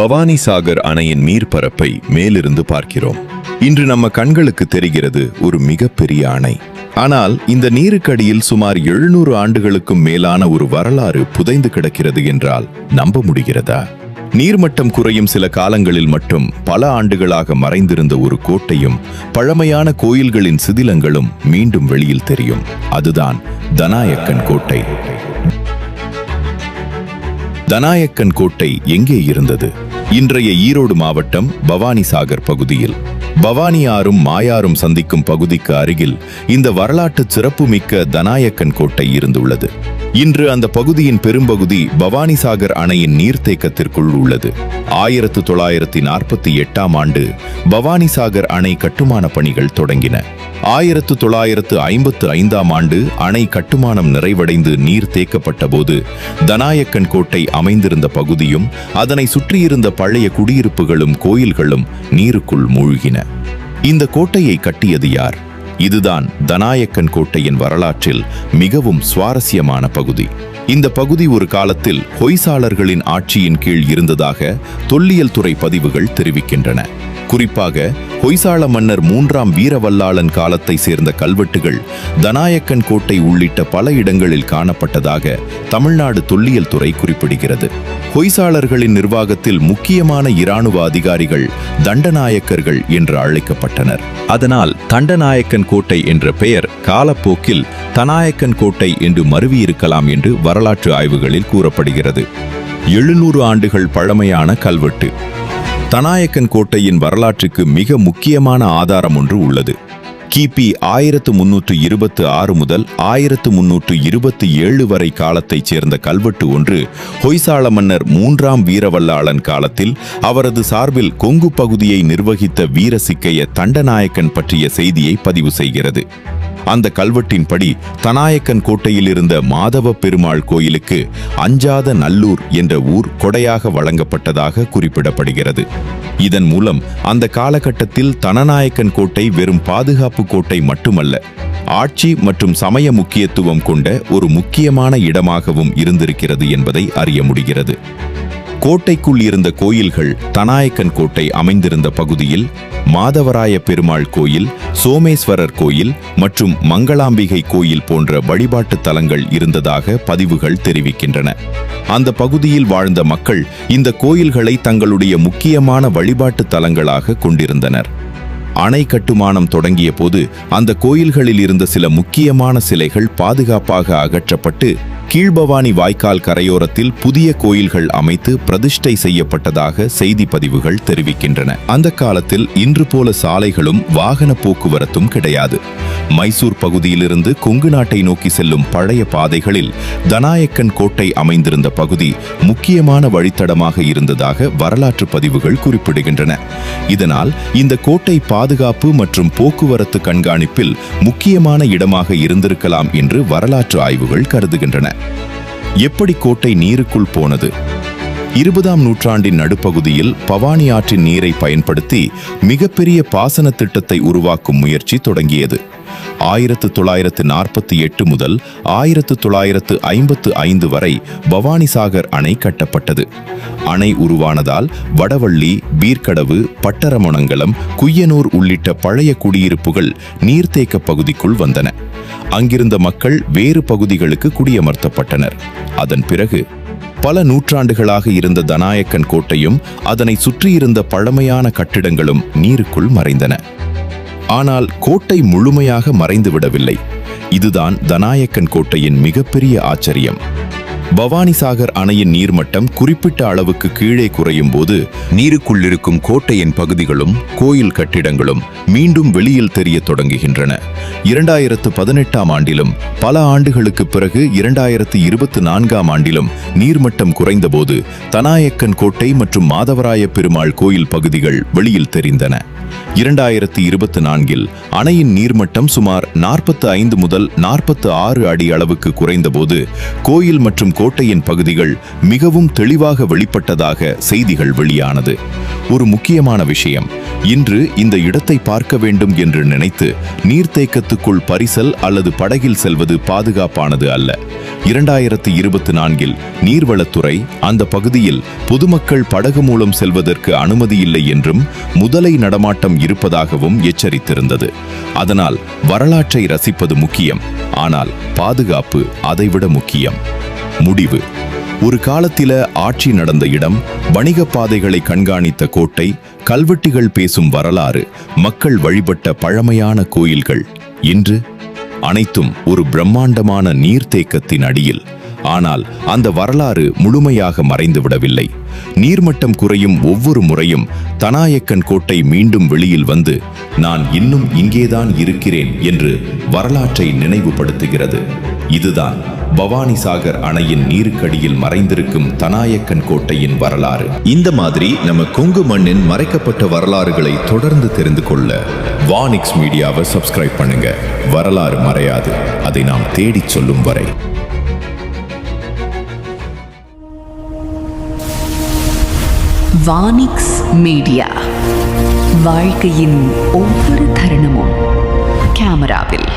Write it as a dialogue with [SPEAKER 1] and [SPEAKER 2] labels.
[SPEAKER 1] பவானிசாகர் அணையின் நீர்ப்பரப்பை மேலிருந்து பார்க்கிறோம். இன்று நம்ம கண்களுக்கு தெரிகிறது ஒரு மிகப்பெரிய அணை. ஆனால் இந்த நீருக்கடியில் சுமார் 700 ஆண்டுகளுக்கும் மேலான ஒரு வரலாறு புதைந்து கிடக்கிறது என்றால் நம்ப முடிகிறதா? நீர்மட்டம் குறையும் சில காலங்களில் மட்டும் பல ஆண்டுகளாக மறைந்திருந்த ஒரு கோட்டையும் பழமையான கோயில்களின் சிதிலங்களும் மீண்டும் வெளியில் தெரியும். அதுதான் தனாயக்கன் கோட்டை. தனாயக்கன் கோட்டை எங்கே இருந்தது? இன்றைய ஈரோடு மாவட்டம் பவானிசாகர் பகுதியில். பவானி ஆறும் மாயாரும் சந்திக்கும் பகுதிக்கு அருகில் இந்த வரலாற்று சிறப்புமிக்க தனாயக்கன் கோட்டை இருந்துள்ளது. இன்று அந்த பகுதியின் பெரும்பகுதி பவானிசாகர் அணையின் நீர்த்தேக்கத்திற்குள் உள்ளது. 1948ஆம் ஆண்டு பவானிசாகர் அணை கட்டுமான பணிகள் தொடங்கின. 1955ஆம் ஆண்டு அணை கட்டுமானம் நிறைவடைந்து நீர் தேக்கப்பட்ட போது தனாயக்கன் கோட்டை அமைந்திருந்த பகுதியும் அதனை சுற்றியிருந்த பழைய குடியிருப்புகளும் கோயில்களும் நீருக்குள் மூழ்கின. இந்த கோட்டையை கட்டியது யார்? இதுதான் தனாயக்கன் கோட்டையின் வரலாற்றில் மிகவும் சுவாரஸ்யமான பகுதி. இந்த பகுதி ஒரு காலத்தில் ஹொய்சாளர்களின் ஆட்சியின் கீழ் இருந்ததாக தொல்லியல் துறை பதிவுகள் தெரிவிக்கின்றன. குறிப்பாக ஹொய்சாள மன்னர் 3ஆம் வீரவல்லாளன் காலத்தை சேர்ந்த கல்வெட்டுகள் தனாயக்கன் கோட்டை உள்ளிட்ட பல இடங்களில் காணப்பட்டதாக தமிழ்நாடு தொல்லியல் துறை குறிப்பிடுகிறது. ஹொய்சாளர்களின் நிர்வாகத்தில் முக்கியமான இராணுவ அதிகாரிகள் தண்டநாயக்கர்கள் என்று அழைக்கப்பட்டனர். அதனால் தண்டநாயக்கன் கோட்டை என்ற பெயர் காலப்போக்கில் தனாயக்கன் கோட்டை என்று மருவியிருக்கலாம் என்று வரலாற்று ஆய்வுகளில் கூறப்படுகிறது. 700 ஆண்டுகள் பழமையான கல்வெட்டு. தனாயக்கன் கோட்டையின் வரலாற்றுக்கு மிக முக்கியமான ஆதாரம் ஒன்று உள்ளது. கிபி 1326 முதல் 1327 வரை காலத்தைச் சேர்ந்த கல்வெட்டு ஒன்று ஹொய்சாள மன்னர் 3ஆம் வீரவல்லாளன் காலத்தில் அவரது சார்பில் கொங்கு பகுதியை நிர்வகித்த வீரசிக்கைய தண்டநாயக்கன் பற்றிய செய்தியை பதிவு செய்கிறது. அந்த கல்வெட்டின்படி தனாயக்கன் கோட்டையில் இருந்த மாதவ பெருமாள் கோயிலுக்கு அஞ்சாத நல்லூர் என்ற ஊர் கொடையாக வழங்கப்பட்டதாக குறிப்பிடப்படுகிறது. இதன் மூலம் அந்த காலகட்டத்தில் தனநாயக்கன் கோட்டை வெறும் பாதுகாப்பு கோட்டை மட்டுமல்ல, ஆட்சி மற்றும் சமய முக்கியத்துவம் கொண்ட ஒரு முக்கியமான இடமாகவும் இருந்திருக்கிறது என்பதை அறிய முடிகிறது. கோட்டைக்குள் இருந்த கோயில்கள் தனாயக்கன் கோட்டை அமைந்திருந்த பகுதியில் மாதவராய பெருமாள் கோயில், சோமேஸ்வரர் கோயில் மற்றும் மங்களாம்பிகை கோயில் போன்ற வழிபாட்டு தலங்கள் இருந்ததாக பதிவுகள் தெரிவிக்கின்றன. அந்த பகுதியில் வாழ்ந்த மக்கள் இந்த கோயில்களை தங்களுடைய முக்கியமான வழிபாட்டு தலங்களாக கொண்டிருந்தனர். அணை கட்டுமானம் தொடங்கிய போது அந்த கோயில்களில் இருந்த சில முக்கியமான சிலைகள் பாதுகாப்பாக அகற்றப்பட்டு கீழ்பவானி வாய்க்கால் கரையோரத்தில் புதிய கோயில்கள் அமைத்து பிரதிஷ்டை செய்யப்பட்டதாக செய்தி பதிவுகள் தெரிவிக்கின்றன. அந்த காலத்தில் இன்று போல சாலைகளும் வாகன போக்குவரத்தும் கிடையாது. மைசூர் பகுதியிலிருந்து கொங்கு நாட்டை நோக்கி செல்லும் பழைய பாதைகளில் தனாயக்கன் கோட்டை அமைந்திருந்த பகுதி முக்கியமான வழித்தடமாக இருந்ததாக வரலாற்று பதிவுகள் குறிப்பிடுகின்றன. இதனால் இந்த கோட்டை பாதுகாப்பு மற்றும் போக்குவரத்து கண்காணிப்பில் முக்கியமான இடமாக இருந்திருக்கலாம் என்று வரலாற்று ஆய்வுகள் கருதுகின்றன. எப்படி கோட்டை நீருக்குள் போனது? 20ஆம் நூற்றாண்டின் நடுப்பகுதியில் பவானி ஆற்றின் நீரை பயன்படுத்தி மிகப்பெரிய பாசன திட்டத்தை உருவாக்கும் முயற்சி தொடங்கியது. 1948 முதல் 1955 வரை பவானிசாகர் அணை கட்டப்பட்டது. அணை உருவானதால் வடவள்ளி, பீர்க்கடவு, பட்டரமணங்கலம், குய்யனூர் உள்ளிட்ட பழைய குடியிருப்புகள் நீர்த்தேக்க பகுதிக்குள் வந்தன. அங்கிருந்த மக்கள் வேறு பகுதிகளுக்கு குடியமர்த்தப்பட்டனர். அதன் பிறகு பல நூற்றாண்டுகளாக இருந்த தனாயக்கன் கோட்டையும் அதனை சுற்றியிருந்த பழமையான கட்டிடங்களும் நீருக்குள் மறைந்தன. ஆனால் கோட்டை முழுமையாக மறைந்துவிடவில்லை. இதுதான் தனாயக்கன் கோட்டையின் மிகப்பெரிய ஆச்சரியம். பவானிசாகர் அணையின் நீர்மட்டம் குறிப்பிட்ட அளவுக்கு கீழே குறையும் போது நீருக்குள் இருக்கும் கோட்டையின் பகுதிகளும் கோயில் கட்டிடங்களும் மீண்டும் வெளியில் தெரிய தொடங்குகின்றன. 2018ஆம் ஆண்டிலும் பல ஆண்டுகளுக்கு பிறகு 2024ஆம் ஆண்டிலும் நீர்மட்டம் குறைந்தபோது தனாயக்கன் கோட்டை மற்றும் மாதவராய பெருமாள் கோயில் பகுதிகள் வெளியில் தெரிந்தன. 2024 அணையின் நீர்மட்டம் சுமார் 45 முதல் 46 அடி அளவுக்கு குறைந்தபோது கோயில் மற்றும் கோட்டையின் பகுதிகள் மிகவும் தெளிவாக வெளிப்பட்டதாக செய்திகள் வெளியானது. ஒரு முக்கியமான விஷயம், இன்று இந்த இடத்தை பார்க்க வேண்டும் என்று நினைத்து நீர்த்தேக்கத்துக்குள் பரிசல் அல்லது படகில் செல்வது பாதுகாப்பானது அல்ல. 2024 நீர்வளத்துறை அந்த பகுதியில் பொதுமக்கள் படகு மூலம் செல்வதற்கு அனுமதி இல்லை என்றும் முதலை நடமாட்டம் இருப்பதாகவும் எச்சரித்திருந்தது. அதனால் வரலாற்றை ரசிப்பது முக்கியம், ஆனால் பாதுகாப்பு அதைவிட முக்கியம். முடிவு: ஒரு காலத்தில ஆட்சி நடந்த இடம், வணிக பாதைகளை கண்காணித்த கோட்டை, கல்வெட்டுகள் பேசும் வரலாறு, மக்கள் வழிபட்ட பழமையான கோயில்கள். இன்று அனைத்தும் ஒரு பிரம்மாண்டமான நீர்த்தேக்கத்தின் அடியில். ஆனால் அந்த வரலாறு முழுமையாக மறைந்துவிடவில்லை. நீர்மட்டம் குறையும் ஒவ்வொரு முறையும் தனாயக்கன் கோட்டை மீண்டும் வெளியில் வந்து, நான் இன்னும் இங்கேதான் இருக்கிறேன் என்று வரலாற்றை நினைவுபடுத்துகிறது. இதுதான் பவானிசாகர் அணையின் நீருக்கடியில் மறைந்திருக்கும் தனாயக்கன் கோட்டையின் வரலாறு. இந்த மாதிரி நம்ம கொங்கு மண்ணின் மறைக்கப்பட்ட வரலாறுகளை தொடர்ந்து தெரிந்து கொள்ள வானிக்ஸ் மீடியாவை சப்ஸ்கிரைப் பண்ணுங்க. வரலாறு மறையாது, அதை நாம் தேடிச் சொல்லும் வரை.
[SPEAKER 2] வானிக்ஸ் மீடியா, வாழ்க்கையின் ஒவ்வொரு தருணமும் கேமராவில்.